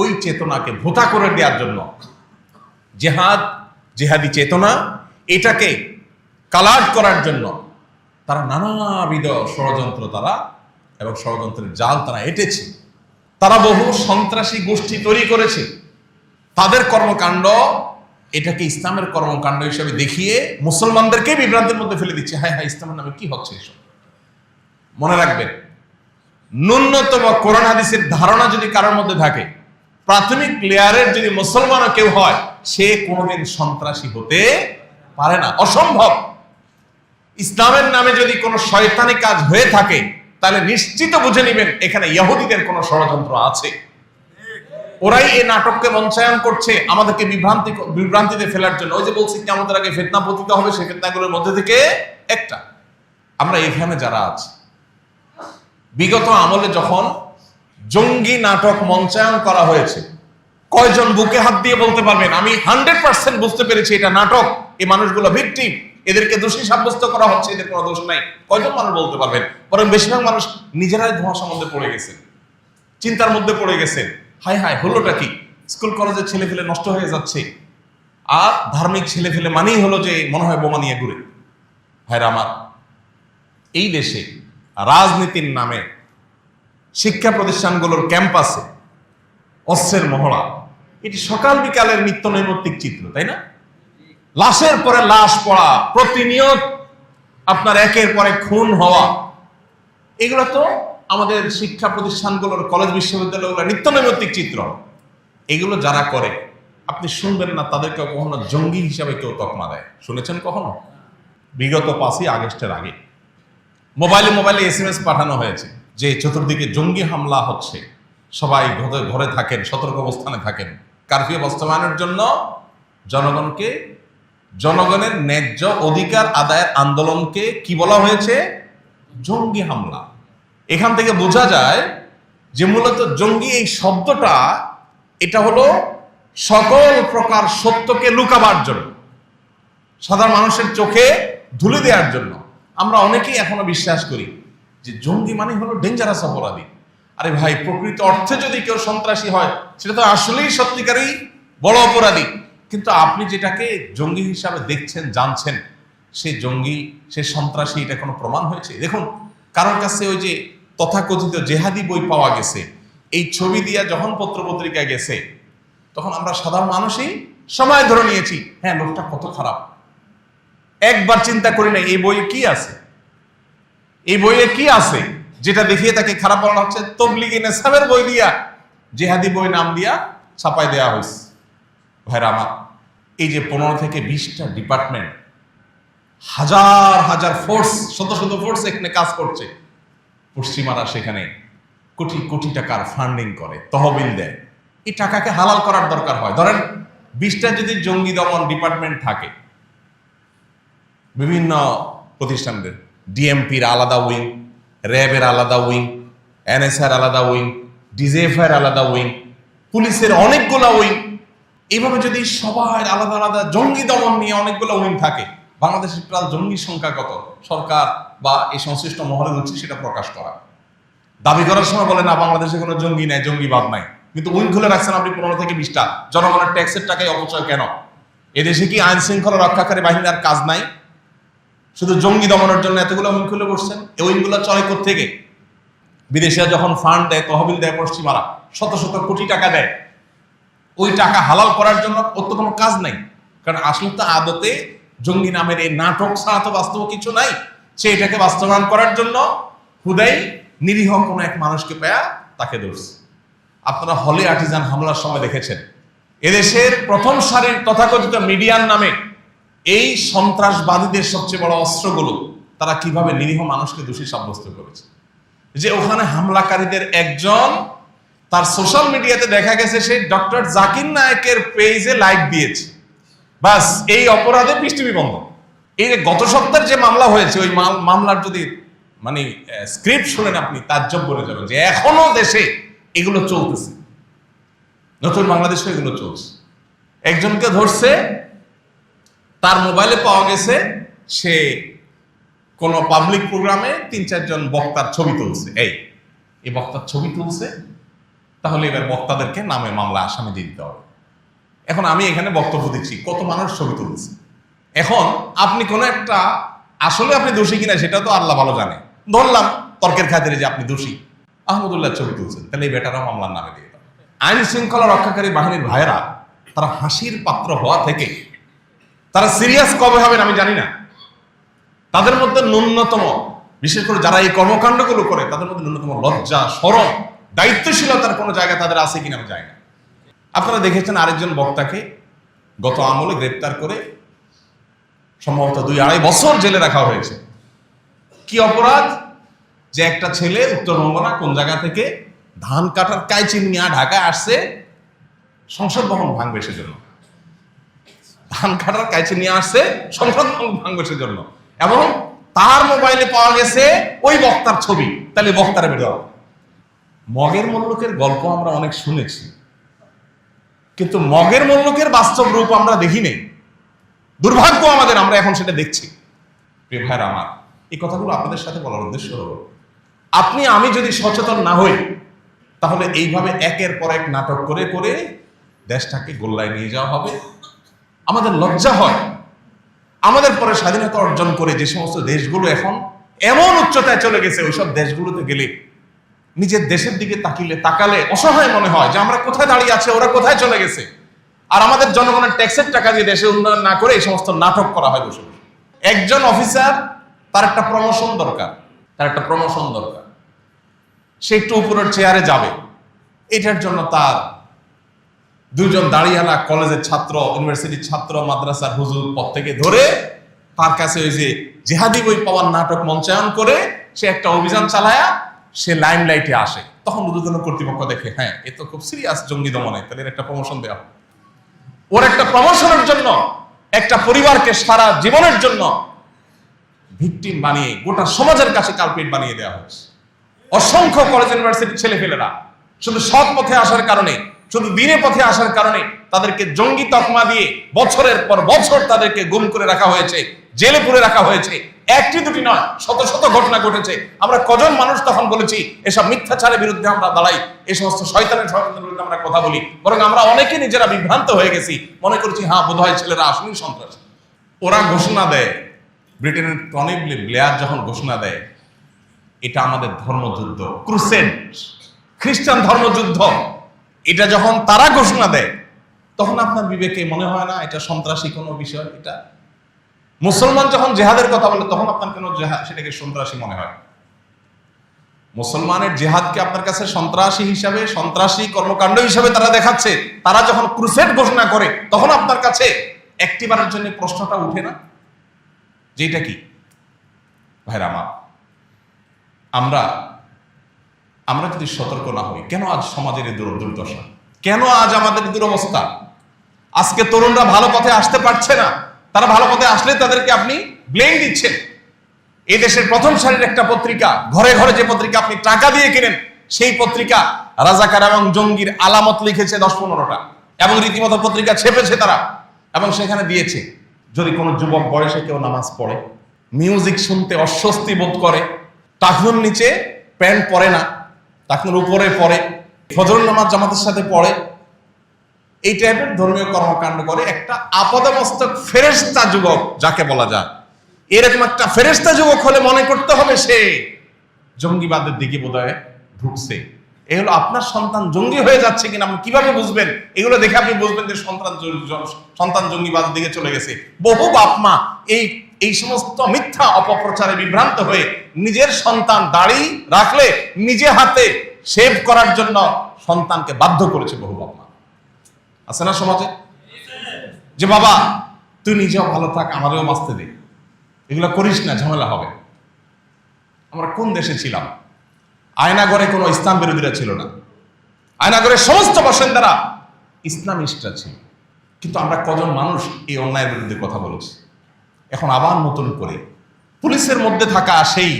ওই চেতনাকে ভোতা করে দেওয়ার জন্য জিহাদ, জিহাদি চেতনা, এটাকে কালাট করার জন্য তারা নানাবিধ ষড়যন্ত্র এবং ষড়যন্ত্রের জাল তারা এঁটেছে। তারা বহু সন্ত্রাসী গোষ্ঠী তৈরি করেছে। তাদের কর্মকাণ্ড এটাকে ইসলামের কর্মকাণ্ড হিসেবে দেখিয়ে মুসলমানদেরকে বিভ্রান্তির মধ্যে ফেলে দিচ্ছে। হ্যাঁ হ্যাঁ, ইসলামের নামে কি হচ্ছে এসব? মনে রাখবেন, ন্যূনতম কোরআন হাদিসের ধারণা যদি কারোর মধ্যে থাকে, প্রাথমিক লেয়ারের যদি মুসলমানও কেউ হয়, সে কোনোদিন সন্ত্রাসী হতে পারে না, অসম্ভব। ইসলামের নামে যদি কোনো শয়তানি কাজ হয়ে থাকে, তাহলে নিশ্চিত বুঝে নেবেন এখানে ইহুদিদের কোনো ষড়যন্ত্র আছে। ওরাই এই নাটককে মঞ্চায়ন করছে আমাদেরকে বিভ্রান্তিতে ফেলার জন্য। ওই যে বলছি কিয়ামতের আগে ফিতনা পতিত হবে, সেই ফিতনাগুলোর মধ্যে থেকে একটা। আমরা এখানে যারা আছি, বিগত আমলে যখন জঙ্গি নাটক মঞ্চায়ন করা হয়েছে, কয়জন বুকে হাত দিয়ে বলতে পারবেন আমি 100% বুঝতে পেরেছি এটা নাটক, এই মানুষগুলো ভিকটিম, এদেরকে দোষী সাব্যস্ত করা হচ্ছে, এদের কোনো দোষ নাই? কয়জন মানুষ বলতে পারবেন? বরং বেশিরভাগ মানুষ নিজেরাই ধোঁয়াশার মধ্যে পড়ে গেছেন, চিন্তার মধ্যে পড়ে গেছেন। হায় হায়, হলোটা কি? স্কুল কলেজের ছেলে ফেলে নষ্ট হয়ে যাচ্ছে, আর ধার্মিক ছেলে ফেলে মানেই হলো যে মনে হয় বোমা নিয়ে ঘুরে। ভাইরা আমার, এই দেশে রাজনীতির নামে শিক্ষা প্রতিষ্ঠানগুলোর ক্যাম্পাসে অস্ত্রের মহড়া, এটি সকাল বিকালের নিত্য নৈমিত্তিক চিত্র, তাই না? লাশের পরে লাশ পড়া, প্রতিনিয়ত আপনার একের পর এক খুন হওয়া, এগুলো তো আমাদের শিক্ষা প্রতিষ্ঠানগুলোর, কলেজ বিশ্ববিদ্যালয়গুলোর নিত্য নৈমিত্তিক চিত্র। এগুলো যারা করে আপনি শুনবেন না তাদেরকে কখনো জঙ্গি হিসাবে কেউ তকমা দেয়। শুনেছেন কখনো? বিগত 5ই আগস্টের আগে মোবাইলে SMS পাঠানো হয়েছে যে চতুর্দিকে জঙ্গি হামলা হচ্ছে, সবাই ঘরে থাকেন, সতর্ক অবস্থানে থাকেন। কারফিউ বাস্তবায়নের জন্য জনগণের ন্যায্য অধিকার আদায়ের আন্দোলনকে কি বলা হয়েছে? জঙ্গি হামলা। এখান থেকে বোঝা যায় যে মূলত জঙ্গি এই শব্দটা, এটা হলো সকল প্রকার সত্যকে লুকাবার জন্য, সাধারণ মানুষের চোখে ধুলে দেওয়ার জন্য। আমরা অনেকেই এখনো বিশ্বাস করি যে জঙ্গি মানে হলো ডেঞ্জারাস অপরাধী। আরে ভাই, প্রকৃত অর্থে যদি কেউ সন্ত্রাসী হয় সেটা তো আসলেই সত্যিকারই বড় অপরাধী। কিন্তু আপনি যেটাকে জঙ্গি হিসাবে দেখছেন, জানছেন, সে জঙ্গি, সে সন্ত্রাসী, এটা কোনো প্রমাণ হয়েছে? দেখুন, কারোর কাছে ওই যে তথাকথিত জেহাদি বই পাওয়া গেছে, এই ছবি দিয়া যখন পত্রপত্রিকায় গেছে, তখন আমরা সাধারণ মানুষই সময় ধরে নিয়েছি, হ্যাঁ লোকটা কত খারাপ। একবার চিন্তা করি না এই বইয়ে কি আছে, এই বইয়ে কি আছে যেটা দেখিয়ে তাকে খারাপ বলা হচ্ছে। তবলিগি নেসাবের বই দিয়া জেহাদি বই নাম দিয়া ছাপাই দেওয়া হয়েছে। ভাইরা আমার, এই যে 15 থেকে 20টা ডিপার্টমেন্ট, হাজার হাজার ফোর্স, শত শত ফোর্স এখানে কাজ করছে, পশ্চিমারা সেখানে কোটি কোটি টাকার ফান্ডিং করে, তহবিল দেয়। এই টাকাকে হালাল করার দরকার হয়। ধরেন 20টা যদি জঙ্গি দমন ডিপার্টমেন্ট থাকে, বিভিন্ন প্রতিষ্ঠানদের, ডিএমপির আলাদা উইং, র্যাবের আলাদা উইং, এনএসআর আলাদা উইং, ডিজিএফআই আলাদা উইং, পুলিশের অনেকগুলো উইং, এইভাবে যদি সবার আলাদা আলাদা জঙ্গি দমন নিয়ে অনেকগুলো উইং থাকে, বাংলাদেশের টোটাল জঙ্গি সংখ্যা কত? সরকার বা এই সংশ্লিষ্ট মহলের উচিত সেটা প্রকাশ করা। দাবি করার সময় বলে না বাংলাদেশে কোনো জঙ্গি নাই, জঙ্গিবাদ নাই, কিন্তু উইং খুলে রাখছেন আপনি 15 থেকে 20টা। জনগণের ট্যাক্সের টাকায় অপচয় কেন? এদেশে কি আইন শৃঙ্খলা রক্ষাকারী বাহিনীর আর কাজ নাই? শুধু জঙ্গি দমনের জন্য এতগুলো উইং খুলে বসছেন। এই উইংগুলো চলে কোত্থেকে? বিদেশিরা যখন ফান্ড দেয়, তহবিল দেয়, পশ্চিমারা শত শত কোটি টাকা দেয়, ওই টাকা হালাল করার জন্য ওর তো কোনো কাজ নাই। কারণ আসলে তো আদতে জঙ্গি নামের এই নাটক ছাড়া তো বাস্তব কিছু নাই। সে এটাকে বাস্তবায়ন করার জন্য হুদাই নিরীহ কোনো এক মানুষকে পেয়া তাকে ধরছে। আপনারা হলে আর্টিজান হামলার সময় দেখেছেন, এদেশের প্রথম সারির তথাকথিত মিডিয়ান নামে এই সন্ত্রাসবাদীদের সবচেয়ে বড় অস্ত্রগুলো তারা কিভাবে নিরীহ মানুষকে দোষী সাব্যস্ত করেছে। যে ওখানে হামলাকারীদের একজন, তার সোশ্যাল মিডিয়াতে দেখা গেছে সে ডক্টর জাকির নায়েকের পেজে লাইক দিয়েছে, বাস এই অপরাধে পৃষ্ঠবি বন্ধ। এই যে গত সপ্তাহের যে মামলা হয়েছে, ওই মামলার যদি মানে স্ক্রিপ্ট শুনেন আপনি তাজ্জব বলে যাবেন যে এখনো দেশে এগুলো চলতেছে, নতুন বাংলাদেশে এগুলো চলছে। একজনকে ধরছে, তার মোবাইলে পাওয়া গেছে সে কোনো পাবলিক প্রোগ্রামে 3-4 জন বক্তার ছবি তুলছে। এই বক্তার ছবি তুলছে, তাহলে এবার বক্তাদেরকে নামে মামলা আসামি দিয়ে দিতে হবে। এখন আমি এখানে বক্তব্য দিচ্ছি, কত মানুষ ছবি তুলছে। এখন আপনি কোনো একটা, আসলে আপনি দোষী কিনা সেটা তো আল্লাহ ভালো জানে, ধরলাম তর্কের খাতিরে যে আপনি দোষী, আহমদুল্লাহ ছবি তুলছেন, তাহলে এই বেটারাও মামলার নামে দিয়ে দেবে। আইন শৃঙ্খলা রক্ষাকারী বাহিনীর ভাইয়েরা তারা হাসির পাত্র হওয়া থেকে তারা সিরিয়াস কবে হবেন আমি জানি না। তাদের মধ্যে ন্যূনতম, বিশেষ করে যারা এই কর্মকাণ্ডগুলো করে, তাদের মধ্যে ন্যূনতম লজ্জা, শরম, দায়িত্বশীলতার কোনো জায়গা তাদের আছে কিনা আমি জানি না। আপনারা দেখেছেন আরেকজন বক্তাকে গত আমলে গ্রেপ্তার করে সম্ভবত 2-2.5 বছর জেলে রাখা হয়েছে। কি অপরাধ? যে একটা ছেলে উত্তরবঙ্গ না কোন জায়গা থেকে ধান কাটার কাইচি নিয়ে ঢাকায় আসছে সংসদ ভবন ভাঙবে সেজন্য। ধান কাটার কাইচি নিয়ে আসছে সংসদ ভবন ভাঙবে সেজন্য, এবং তার মোবাইলে পাওয়া গেছে ওই বক্তার ছবি। তাহলে বক্তারে বের হবে। মগের মুল্লুকের গল্প আমরা অনেক শুনেছি, কিন্তু মগের মুল্লুকের বাস্তব রূপ আমরা দেখি নেই। দুর্ভাগ্য আমাদের, আমরা এখন সেটা দেখছি। প্রিয় ভাইরা আমার, এই কথাগুলো আপনাদের সাথে বলার উদ্দেশ্য হলো, আপনি আমি যদি সচেতন না হই, তাহলে এইভাবে একের পর এক নাটক করে করে দেশটাকে গোল্লায় নিয়ে যাওয়া হবে। আমাদের লজ্জা হয়, আমাদের পরে স্বাধীনতা অর্জন করে যে সমস্ত দেশগুলো এখন এমন উচ্চতায় চলে গেছে, ওইসব দেশগুলোতে গেলে নিজের দেশের দিকে তাকালে অসহায় মনে হয় যে আমরা কোথায় দাঁড়িয়ে আছে, ওরা কোথায় চলে গেছে। আর আমাদের জনগণের ট্যাক্সের টাকা দিয়ে দেশে উন্নয়ন না করে এই সমস্ত নাটক করা হয় বসে বসে। একজন অফিসার, তার একটা প্রমোশন দরকার, সে একটু উপরের চেয়ারে যাবে, এটার জন্য তার দুইজন দাঁড়িয়ালা কলেজের ছাত্র, ইউনিভার্সিটির ছাত্র, মাদ্রাসার হুজুর পদ থেকে ধরে তার কাছে ওই যে জেহাদি বই পাওয়ার নাটক মঞ্চায়ন করে সে একটা অভিযান চালায়া সে লাইমলাইটে আসে। তখন ঊর্ধ্বতন কর্তৃপক্ষ দেখে, হ্যাঁ এ তো খুব সিরিয়াস জঙ্গি দমনে, তাহলে একটা প্রমোশন দেওয়া হবে। ওর একটা প্রমোশনের জন্য একটা পরিবারকে সারা জীবনের জন্য ভিকটিম বানিয়ে গোটা সমাজের কাছে কালপিট বানিয়ে দেওয়া হয়েছে। অসংখ্য কলেজ ইউনিভার্সিটির ছেলেপেলেরা শুধু সৎ পথে আসার কারণে, শুধু দিনের পথে আসার কারণে তাদেরকে জঙ্গি তকমা দিয়ে বছরের পর বছর তাদেরকে গুম করে রাখা হয়েছে, জেলে পুরে রাখা হয়েছে। একটি দুটি নয়, শত শত ঘটনা ঘটেছে। আমরা কজন মানুষ তখন বলেছি এসব মিথ্যাচারের বিরুদ্ধে আমরা দাঁড়াই, এই সমস্ত শয়তানের বিরুদ্ধে আমরা কথা বলি। বরং আমরা অনেকে নিজেরা বিভ্রান্ত হয়ে গেছি, মনে করছি হ্যাঁ বোধহয় ছেলেরা আসলেই সন্ত্রাসী। ওরা ঘোষণা দেয়, ব্রিটেনের টনি ব্লেয়ার যখন ঘোষণা দেয় এটা আমাদের ধর্মযুদ্ধ, ক্রুসেড, খ্রিস্টান ধর্মযুদ্ধ, এটা যখন তারা ঘোষণা দেয় তখন আপনার বিবেকে মনে হয় না এটা সন্ত্রাসী কোনো বিষয়? এটা মুসলমান যখন জেহাদের কথা বলে তখন আপনার কেন সেটাকে সন্ত্রাসী মনে হয়? মুসলমানের জেহাদকে আপনার কাছে সন্ত্রাসী হিসাবে, সন্ত্রাসী কর্মকাণ্ড হিসাবে তারা দেখাচ্ছে। তারা যখন ক্রুসেড ঘোষণা করে তখন আপনার কাছে একটিবারের জন্য প্রশ্নটা উঠে না যে এটা কি? ভাইরা আমার, আমরা যদি সতর্ক না হই, কেন আজ সমাজের এই দুর্দশা, কেন আজ আমাদের দুরবস্থা? আজকে তরুণরা ভালো পথে আসতে পারছে না, তারা ভালো পথে আসলে তাদেরকে আপনি ব্লেম দিচ্ছেন। এই দেশের প্রথম সারির একটা পত্রিকা, ঘরে ঘরে যে পত্রিকা আপনি টাকা দিয়ে কেনেন, সেই পত্রিকা রাজাকার এবং জঙ্গির আলামত লিখেছে 10-15টা, এবং রীতিমতো পত্রিকা ছেপেছে তারা, এবং সেখানে দিয়েছে যদি কোনো যুবক বয়সে কেউ নামাজ পড়ে, মিউজিক শুনতে অস্বস্তি বোধ করে, টাকনুর নিচে প্যান্ট পরে না, টাকনুর উপরে পড়ে, ফজর নামাজ জামাতের সাথে পড়ে, এই টাইপের ধর্মীয় কর্মকাণ্ড করে, একটা আপাদমস্তক ফেরেশতা যুবক যাকে বলা যায়, এরকম একটা ফেরেশতা যুবক হলে মনে করতে হবে সে জঙ্গিবাদের দিকে বোধহয় ঢুকছে। এই হলো আপনার সন্তান জঙ্গি হয়ে যাচ্ছে কিনা আপনি কিভাবে বুঝবেন? এগুলো দেখে আপনি বুঝবেন যে সন্তান জঙ্গিবাদের দিকে চলে গেছে। বহু বাপ মা এই সমস্ত মিথ্যা অপপ্রচারে বিভ্রান্ত হয়ে নিজের সন্তান দাড়ি রাখলে নিজে হাতে শেভ করার জন্য সন্তানকে বাধ্য করেছে বহু বাপ মা। আছে না সমাজে? যে বাবা তুই নিজেও ভালো থাক, আমাদেরও বাঁচতে দে, এগুলো করিস না, ঝামেলা হবে। আমরা কোন দেশে ছিলাম? আয়নাগরে কোনো ইসলাম বিরোধীরা ছিল না, আয়নাগরের সমস্ত বাসিন্দারা ইসলামিস্টরা ছিল। কিন্তু আমরা কজন মানুষ এই অন্যায়ের বিরুদ্ধে কথা বলেছি? এখন আবার নতুন করে পুলিশের মধ্যে থাকা সেই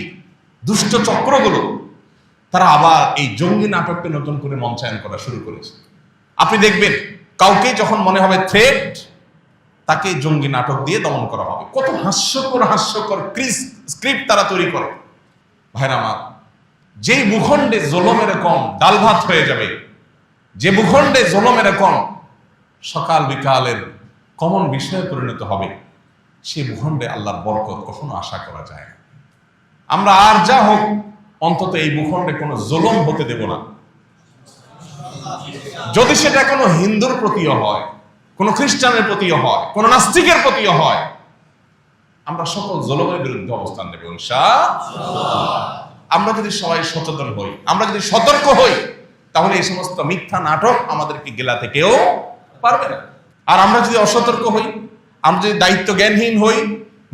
দুষ্ট চক্রগুলো তারা আবার এই জঙ্গি নাটককে নতুন করে মঞ্চায়ন করা শুরু করেছে। আপনি দেখবেন কাউকে যখন মনে হবে থ্রেট, তাকে জঙ্গি নাটক দিয়ে দমন করা হবে। কত হাস্যকর স্ক্রিপ্ট তারা তৈরি করে। ভাইরা আমার, যেই ভূখণ্ডে জুলুম এরকম ডাল ভাত হয়ে যাবে, যে ভূখণ্ডে জুলুম এরকম সকাল বিকালের কমন বিষয়ে পরিণত হবে, সেই ভূখণ্ডে আল্লাহর বরকত কখনো আশা করা যায় না। আমরা আর যা হোক অন্তত এই ভূখণ্ডে কোনো জুলুম হতে দেব না। যদি সেটা কোনো হিন্দুর প্রতিও হয়, কোন খ্রিস্টানের প্রতিও হয়, কোন নাস্তিকের প্রতিও হয়, আমরা সকল জুলুমের বিরুদ্ধে অবস্থান নেব ইনশাআল্লাহ। আমরা যদি সবাই সচেতন হই, আমরা যদি সতর্ক হই, তাহলে এই সমস্ত মিথ্যা নাটক আমাদেরকে গেলাতে কেউ পারবে না। আর আমরা যদি অসতর্ক হই, আমরা যদি দায়িত্ব জ্ঞানহীন হই,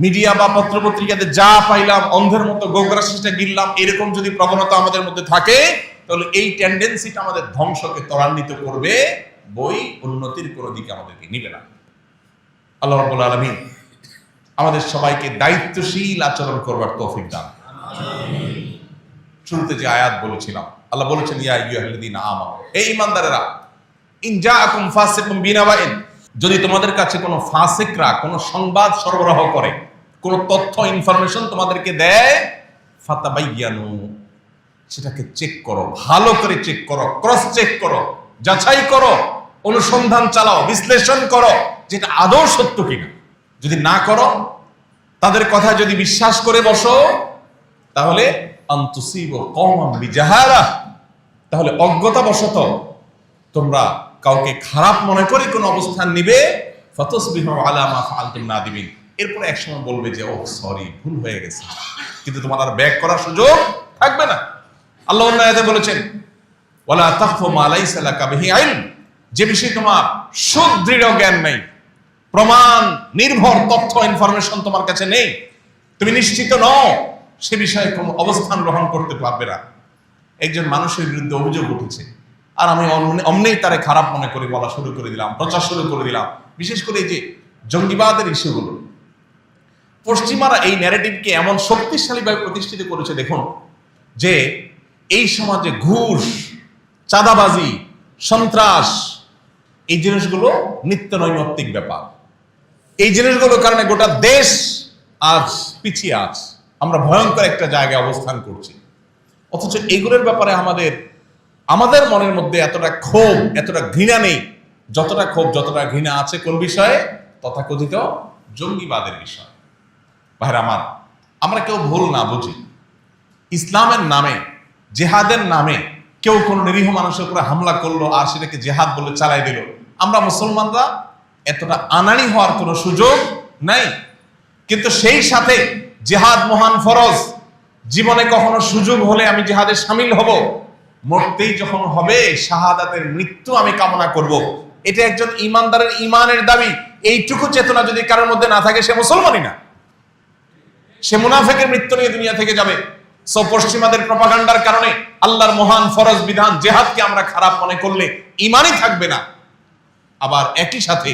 মিডিয়া বা পত্রপত্রিকাতে যা পাইলাম অন্ধের মতো গোগরা শেষটা গিললাম, এরকম যদি প্রবণতা আমাদের মধ্যে থাকে, তাহলে এই টেন্ডেন্সিটা আমাদের ধ্বংসকে ত্বরান্বিত করবে, বই উন্নতির কোনো দিকে আমাদেরকে নিবে না। আল্লাহ রাব্বুল আলামিন আমাদের সবাইকে দায়িত্বশীল আচরণ করবার তৌফিক দান। শুরুতে যে আয়াত বলেছিলাম, আল্লাহ বলেছেন ইয়া আইয়ুহাল্লাযীনা আমানু, হে ঈমানদারেরা, ইন জাআকুম ফাসিকুম বিনাবাইন, যদি তোমাদের কাছে কোনো ফাসিকরা কোনো সংবাদ সরবরাহ করে, কোনো তথ্য ইনফরমেশন তোমাদেরকে দেয়, ফাতাবাইয়ানু, সেটাকে চেক করো, ভালো করে চেক করো, ক্রস চেক করো, যাচাই করো, অনুসন্ধান চালাও, বিশ্লেষণ করো যেটা আদৌ সত্য কিনা। যদি না করো, তাদের কথা যদি বিশ্বাস করে বসো, তাহলে আনতুসিবু কওমান বিজাহালা, তাহলে অজ্ঞতাবশত তোমরা কাউকে খারাপ মনে করে কোন অবস্থান নিবে, ফাতাসবিহু আলা মা ফাআলতুম নাদিমিন, এরপর একসময় বলবে যে ও সরি, ভুল হয়ে গেছে, কিন্তু তোমার আর ব্যাক করার সুযোগ থাকবে না। আল্লাহ অন্য আয়াতে বলেছেন ওয়ালা তাখফু মা লাইসা লাকা বিহি ইলম, যে বিষয়ে তোমার সুদৃঢ় জ্ঞান নেই, প্রমাণ নির্ভর তথ্য ইনফরমেশন তোমার কাছে নেই, তুমি নিশ্চিত নও, সে বিষয়ে কোনো অবস্থান গ্রহণ করতে পারবে না। একজন মানুষের বিরুদ্ধে অভিযোগ উঠেছে, আর আমি অমনেই তারে খারাপ মনে করে বলা শুরু করে দিলাম, প্রচার শুরু করে দিলাম। বিশেষ করে এই যে জঙ্গিবাদের ইস্যুগুলো, পশ্চিমারা এই ন্যারেটিভকে এমন শক্তিশালীভাবে প্রতিষ্ঠিত করেছে, দেখুন যে এই সমাজে ঘুষ, চাঁদাবাজি, সন্ত্রাস, এই জিনিসগুলো নিত্য নৈমিত্তিক ব্যাপার। এই জিনিসগুলোর কারণে গোটা দেশ আজ পিছিয়ে আছে, আমরা ভয়ঙ্কর একটা জায়গায় অবস্থান করছি। অথচ এগুলোর ব্যাপারে আমাদের মনের মধ্যে এতটা ক্ষোভ, এতটা ঘৃণা নেই, যতটা ক্ষোভ, যতটা ঘৃণা আছে কোন বিষয়ে? তথাকথিত জঙ্গিবাদের বিষয়। ভাইরা আমার, আমরা কেউ ভুল না বুঝি, ইসলামের নামে, জেহাদের নামে কেউ কোনো নিরীহ মানুষের উপরে হামলা করলো আর সেটাকে জেহাদ বলে চালাই দিল, আমরা মুসলমানরা এতটা আনাড়ি হওয়ার কোনো সুযোগ নাই। কিন্তু সেই সাথে জেহাদ মহান ফরজ, জীবনে কখনো সুযোগ হলে আমি জেহাদে শামিল হব, মরতেই যখন হবে শাহাদাতের মৃত্যু আমি কামনা করব, এটা একজন ইমানদারের ইমানের দাবি। এইটুকু চেতনা যদি কারোর মধ্যে না থাকে, সে মুসলমানই না, সে মুনাফিকের মৃত্যু নিয়ে দুনিয়া থেকে যাবে। সো পশ্চিমাদের প্রপাগান্ডার কারণে আল্লাহর মহান ফরজ বিধান জেহাদকে আমরা খারাপ মনে করলে ইমানই থাকবে না। আবার একই সাথে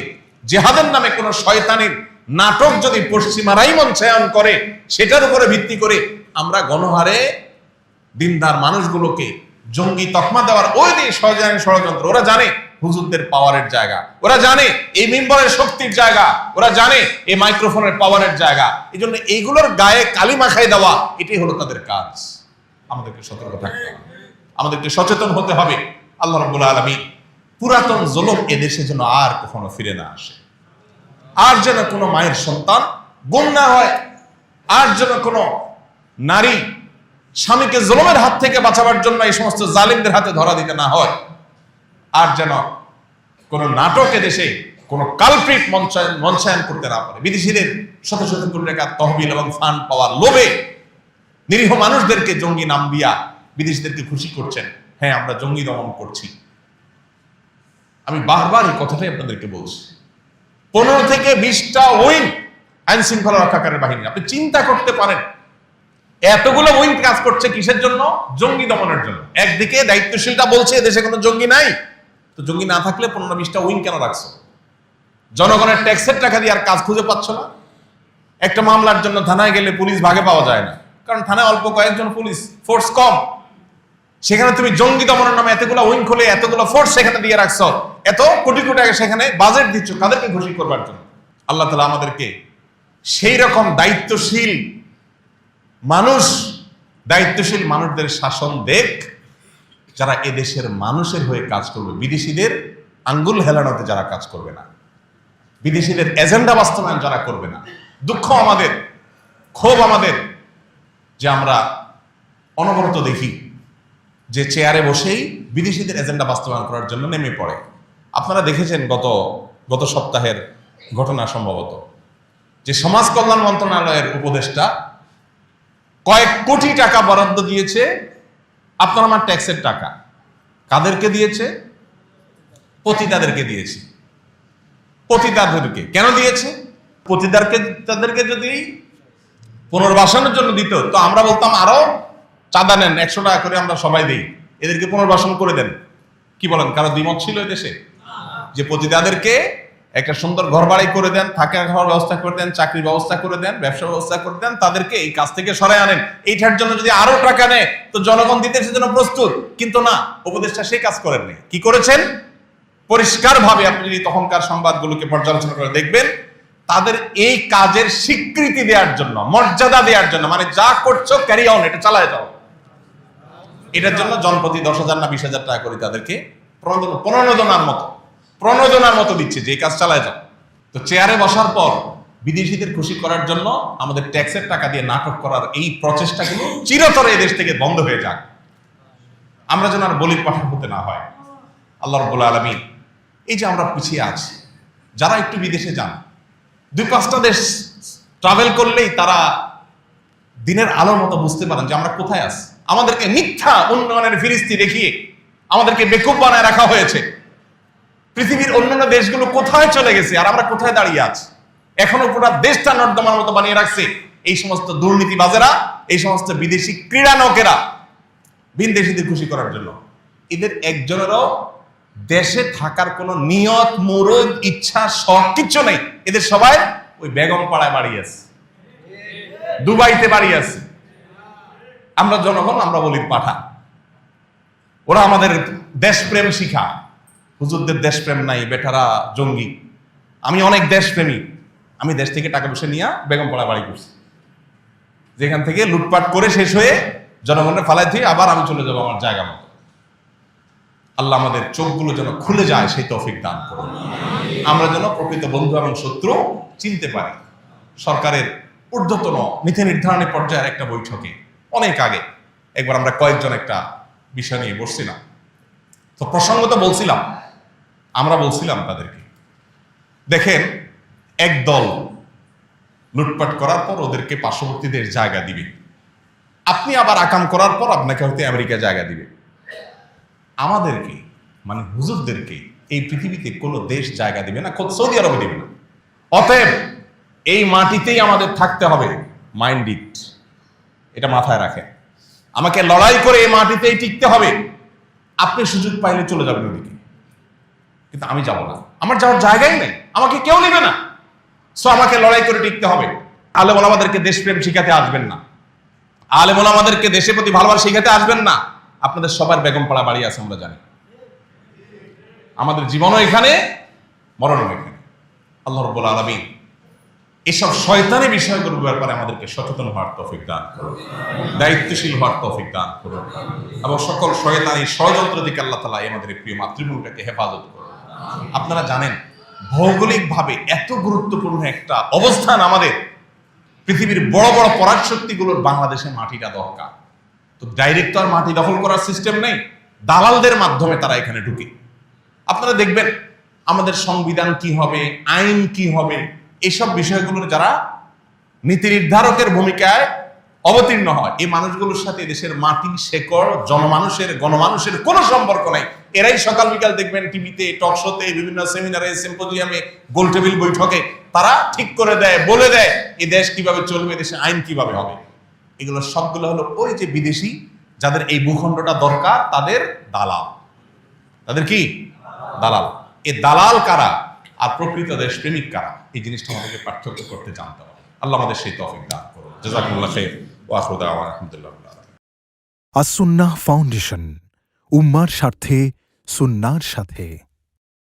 জেহাদের নামে কোন শয়তানের নাটক যদি পশ্চিমারাই মঞ্চায়ন করে, সেটার উপরে ভিত্তি করে আমরা গণহারে দিনদার মানুষগুলোকে জঙ্গি তকমা দেওয়ার ওই দিয়ে ষড়যন্ত্র। ওরা জানে হুজুরদের পাওয়ারের জায়গা, ওরা জানে এই মিম্বরের শক্তির জায়গা, ওরা জানে এই মাইক্রোফোনের পাওয়ারের জায়গা। এই জন্য এইগুলোর গায়ে কালি মাখাই দেওয়া, এটাই হলো তাদের কাজ। আমাদেরকে সতর্ক থাকতে হবে, আমাদেরকে সচেতন হতে হবে। আল্লাহ রাব্বুল আলামিন পুরাতন জুলুম এদেশে যেন আর কখনো ফিরে না আসে, আর যেন কোনো মায়ের সন্তান গুম না হয়, আর যেন কোনো নারী স্বামীকে জুলুমের হাত থেকে বাঁচাবার জন্য এই সমস্ত জালিমদের হাতে ধরা দিতে না হয়, আর যেন কোন নাটক এদেশে কোন কালপ্রিট মঞ্চায়ন করতে না পারে। বিদেশিদের শত শত কোটি টাকা তহবিল এবং ফান্ড পাওয়ার লোভে নিরীহ মানুষদেরকে জঙ্গি নাম দিয়া বিদেশিদেরকে খুশি করছেন। হ্যাঁ, আমরা জঙ্গি দমন করছি, আমি বারবার এই কথাটাই আপনাদেরকে বলছি। 15 থেকে 20টা উইং আইন শৃঙ্খলা রক্ষাকারী বাহিনী, আপনি চিন্তা করতে পারেন এতগুলো উইং কাজ করছে কিসের জন্য? জঙ্গি দমনের জন্য। একদিকে দায়িত্বশীলটা বলছে দেশে কোনো জঙ্গি নাই, তো জঙ্গি না থাকলে 15-20টা উইং কেন রাখছো? জনগণের ট্যাক্সের টাকা দিয়ে আর কাজ খুঁজে পাচ্ছ না? একটা মামলার জন্য থানায় গেলে পুলিশ ভাগে পাওয়া যায় না, কারণ থানায় অল্প কয়েকজন পুলিশ ফোর্স কম। সেখানে তুমি জঙ্গি দমনের নামে এতগুলো উইং খুলে এতগুলো ফোর্স সেখানে দিয়ে রাখছো, এত কোটি কোটি টাকা সেখানে বাজেট দিচ্ছ, কাদেরকে খুশি করবার জন্য? আল্লাহ তাআলা আমাদেরকে সেই রকম দায়িত্বশীল মানুষদের শাসন দেখ, যারা এদেশের মানুষের হয়ে কাজ করবে, বিদেশিদের আঙ্গুল হেলানোতে যারা কাজ করবে না, বিদেশিদের এজেন্ডা বাস্তবায়ন যারা করবে না। দুঃখ আমাদের, ক্ষোভ আমাদের যে আমরা অনবরত দেখি যে চেয়ারে বসেই বিদেশিদের এজেন্ডা বাস্তবায়ন করার জন্য নেমে পড়ে। আপনারা দেখেছেন গত সপ্তাহের ঘটনা সম্ভবত, যে সমাজ কল্যাণ মন্ত্রণালয়ের উপদেষ্টা কয়েক কোটি টাকা বরাদ্দ দিয়েছে আপনার আমার ট্যাক্সের টাকা। কাদেরকে দিয়েছে? পতিতাদেরকে দিয়েছে। পতিতাদেরকে কেন দিয়েছে? তাদেরকে যদি পুনর্বাসনের জন্য দিত, তো আমরা বলতাম আরো চাঁদা নেন, 100 টাকা করে আমরা সবাই দিই, এদেরকে পুনর্বাসন করে দেন। কি বলেন, কারো দ্বিমত ছিল এদেশে? যে পতিতাদেরকে একটা সুন্দর ঘর বাড়ি করে দেন, থাকা খাওয়ার ব্যবস্থা করে দেন, চাকরির ব্যবস্থা করে দেন, ব্যবসার ব্যবস্থা করে দেন, তাদেরকে এই কাজ থেকে সরাই আনেন। এইটার জন্য যদি আরো টাকা নেয় তো জনগণ দিতে সেজন্য প্রস্তুত। কিন্তু না, উপদেষ্টা সেই কাজ করেননি। কি করেছেন? পরিষ্কার ভাবে আপনি যদি তখনকার সংবাদগুলোকে পর্যালোচনা করে দেখবেন, তাদের এই কাজের স্বীকৃতি দেওয়ার জন্য, মর্যাদা দেওয়ার জন্য, মানে যা করছো ক্যারি অন, এটা চালায় যাও, এটার জন্য জনপ্রতি 10,000 না 20,000 টাকা করে তাদেরকে প্রণোদনার মতো প্রণোদনার মতো দিচ্ছে যে এই কাজ চালায় যাও। তো চেয়ারে বসার পর বিদেশিদের খুশি করার জন্য আমাদের ট্যাক্সের টাকা দিয়ে নাটক করার এই প্রচেষ্টাগুলো চিরতরে এদেশ থেকে বন্ধ হয়ে যাক, আমরা যেন আর বলির পাঠা হতে না হয়। আল্লাহ রাব্বুল আলামিন এই যে আমরা পিছিয়ে আছি, যারা একটু বিদেশে যান, 2-5টা দেশ ট্রাভেল করলেই তারা দিনের আলোর মতো বুঝতে পারেন যে আমরা কোথায় আছি। আমাদেরকে মিথ্যা উন্নয়নের ফিরিস্তি দেখিয়ে আমাদেরকে বেকুব বানায় রাখা হয়েছে। পৃথিবীর অন্যান্য দেশগুলো কোথায় চলে গেছে আর আমরা কোথায় দাঁড়িয়ে আছি। এখনো পুরো দেশটা নর্দমার মতো বানিয়ে রাখছে এই সমস্ত দুর্নীতিবাজেরা, এই সমস্ত বিদেশি ক্রীড়ানকেরা, বিদেশিদের খুশি করার জন্য। এদের একজনেরও দেশে থাকার কোনো নিয়ত, মুরদ, ইচ্ছা, শখ কিচ্ছু নেই। এদের সবাই ওই বেগম পাড়ায় বাড়ি আছে, দুবাইতে বাড়ি আছে। আমরা জনগণ, আমরা বলি পাঠা। ওরা আমাদের দেশপ্রেম শিখায়। হুজুরদের দেশপ্রেম নাই, বেটারা জঙ্গি। আমি অনেক দেশপ্রেমী, আমি দেশ থেকে টাকা পয়সা নিয়ে বেগম পাড়া বাড়ি করছি, যেখান থেকে লুটপাট করে শেষ হয়ে জনগণের ফালাই দিয়ে আবার আমি চলে যাবো আমার জায়গা মতো। আল্লাহ আমাদের চোখগুলো যেন খুলে যায় সেই তৌফিক দান করুন। আমরা যেন প্রকৃত বন্ধু এবং শত্রু চিনতে পারি। সরকারের ঊর্ধ্বতন নীতি নির্ধারণী পর্যায়ের একটা বৈঠকে অনেক আগে একবার আমরা কয়েকজন একটা বিষয় নিয়ে বসছিলাম। তো প্রসঙ্গত বলছিলাম, আমরা বলছিলাম তাদেরকে, দেখেন এক দল লুটপাট করার পর ওদেরকে পার্শ্ববর্তী দেশ জায়গা দিবে, আপনি আবার আকাম করার পর আপনাকে হয়তো আমেরিকা জায়গা দিবে। আমাদেরকে মানে হুজুরদেরকে এই পৃথিবীতে কোনো দেশ জায়গা দিবে না, খোদ সৌদি আরবে দিবে না। অতএব এই মাটিতেই আমাদের থাকতে হবে, মাইন্ড ইট, এটা মাথায় রাখেন। আমাকে লড়াই করে এই মাটিতেই টিকতে হবে। আপনি সুযোগ পাইলে চলে যাবেন ওদিকে, কিন্তু আমি যাব না, আমার যাওয়ার জায়গাই নেই, আমাকে কেউ নেবে না। সো আমাকে লড়াই করে টিকতে হবে। আলেম ওলামাদেরকে দেশপ্রেম শিখাতে আসবেন না, আলেম ওলামাদেরকে দেশের প্রতি ভালোবাসা শিখাতে আসবেন না। আপনাদের সবার বেগম পাড়া বাড়ি আছে, আমরা জানি। আমাদের জীবনও এখানে, মরণও এখানে। আল্লাহ রাব্বুল আলামিন এসব শয়তানি বিষয়গুলোর ব্যাপারে আমাদেরকে সচেতন হওয়ার তৌফিক দান করুন, দায়িত্বশীল হওয়ার তৌফিক দান করুন, এবং সকল শয়তানি ষড়যন্ত্র থেকে আল্লাহ তাআলা আমাদের প্রিয় মাতৃভূমিটাকে হেফাজত করুন। আপনারা জানেন ভৌগোলিকভাবে এত গুরুত্বপূর্ণ একটা অবস্থান আমাদের, পৃথিবীর বড় বড় পরাশক্তিগুলোর বাংলাদেশের মাটিটা দরকার। তো ডাইরেক্ট তো আর মাটি দখল করার সিস্টেম নেই, দালালদের মাধ্যমে তারা এখানে ঢুকে। আপনারা দেখবেন আমাদের সংবিধান কি হবে, আইন কি হবে, এইসব বিষয়গুলোর যারা নীতি নির্ধারকের ভূমিকায় অবতীর্ণ হয়, এই মানুষগুলোর সাথে দেশের মাটি, শেকড়, গণমানুষের কোনো সম্পর্ক নাই। এরাই সকাল বিকাল দেখবেন টিভিতে, টক শোতে, বিভিন্ন সেমিনারে, সিম্পোজিয়ামে, গোল টেবিল বৈঠকে তারা ঠিক করে দেয়, বলে দেয় এই দেশ কিভাবে চলবে, দেশে আইন কিভাবে হবে। এগুলো সবগুলো হলো ওই যে বিদেশি যাদের এই ভূখণ্ডটা দরকার, তাদের দালাল। তাদের কি দালাল? এই দালাল কারা আর প্রকৃত দেশপ্রেমিক কারা, এই জিনিসটা আমাদেরকে পার্থক্য করতে জানতে হবে। আল্লাহ আমাদের সেই তৌফিক দান করুন। জাযাকুমুল্লাহ খাইর ওয়া আখিরু দাওয়ানা আলহামদুলিল্লাহ। আস-সুন্নাহ ফাউন্ডেশন, উম্মার স্বার্থে সুন্নাহর সাথে।